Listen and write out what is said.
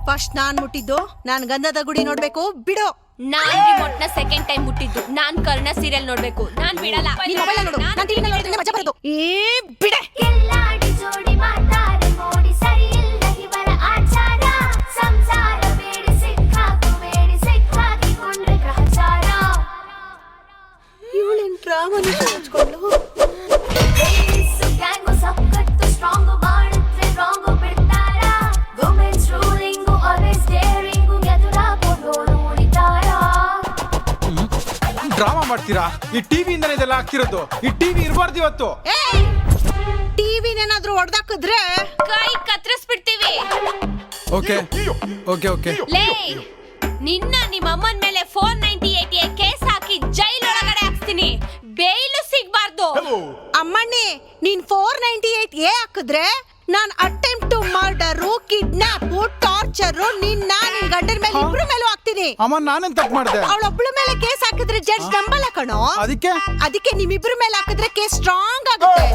First ನಾನ್ ಮುಟ್ಟಿದ್ದು ನಾನ್ ಗಂಧದ ಗುಡಿ ನೋಡ್ಬೇಕು ಬಿಡು. ನಾನ್ ರಿಮೋಟ್ನ ಸೆಕೆಂಡ್ ಟೈಮ್ ಮುಟ್ಟಿದ್ದು. ನಾನ್ ಕರ್ಣ ಸೀರಿಯಲ್ ನೋಡ್ಬೇಕು. ನಾನ್ ಬಿಡಲ್ಲ. ನೀನ್ ಮೊಬೈಲ್ ನೋಡು, ನಾನ್ ಟಿವಿ ನೋಡಿದ್ರೆ ಮಜಾ ಬರೋದು. ಬಿಡೆ. ಕೆಲ್ಲಾಡಿ ಜೋಡಿ ಮಾತಾಡಿ ಮೋಡಿ ಸರಿ ಇಲ್ಲ ಇವರ ಆಚಾರ. ಸಂಸಾರ ಬೇಡಿ ಸಿಕ್ಕಾಕಬೇಡಿ ಸಿಕ್ಕಾಕಿಕೊಂಡ್ರೆ ಗ್ರಹಚಾರ. ಇವಳೇನ್ ಡ್ರಾಮಾ ಹಚ್ಕೊಂಡು ಗ್ಯಾಂಗು ಸಕ್ಕತ್ತು ಸ್ಟ್ರಾಂಗು ಮಾಡುತ್ತೆ ರಾಂಗು ಬಿಡ್ತಾರ. ವುಮೆನ್ಸ್ ರೂಲಿಂಗು ಆಲ್ವೇಸ್ ಡೇರಿಂಗು ಎದುರಾಕೊಂಡು ನೋಡಿತಾರ. ಡ್ರಾಮಾ ಮಾಡ್ತೀರಾ? ಈ ಟಿವಿಯಿಂದನೇ ಇದೆಲ್ಲ ಆಗ್ತಿರೋದು. ಈ ಟಿವಿ ಇರಬಾರ್ದು ಇವತ್ತು. ಟಿವಿನೇನಾದ್ರೂ ಹೊಡೆದಾಕಿದ್ರೆ ಕೈ ಕತ್ತರಿಸ್ಬಿಡ್ತೀವಿ. Okay okay okay. ಲೇ, ನಿನ್ನ ನಿಮ್ಮ ಅಮ್ಮನ ಮೇಲೆ 498 ಕೇಸ್ ಹಾಕಿ ಜೈಲ್ ಒಳಗಡೆ ಹಾಕ್ಸ್ತೀನಿ. ಬೇಯ್ಲು ಸಿಗ್ಬಾರ್ದು. ಅಮ್ಮಣ್ಣಿ, ನೀನ್ 498 ಹಾಕಿದ್ರೆ ನಾನ್ attempt to murder, kidnap, torture ನಿನ್ ಗಂಡನ ಮೇಲೆ ಇಬ್ರು ಮೇಲೂ ಹಾಕ್ತೀನಿ. ಅಮ್ಮ ನಾನೇನ್ ತಪ್ಪು ಮಾಡಿದೆ? ಅವಳೊಬ್ಳ ಮೇಲೆ ಕೇಸ್ ಹಾಕಿದ್ರೆ ಜಡ್ಜ್ ನಂಬಲ್ಲ ಕಣೋ. ಅದಕ್ಕೆ ನಿಮ್ಮಿಬ್ರ ಮೇಲೆ ಹಾಕಿದ್ರೆ ಕೇಸ್ ಸ್ಟ್ರಾಂಗ್ ಆಗುತ್ತೆ.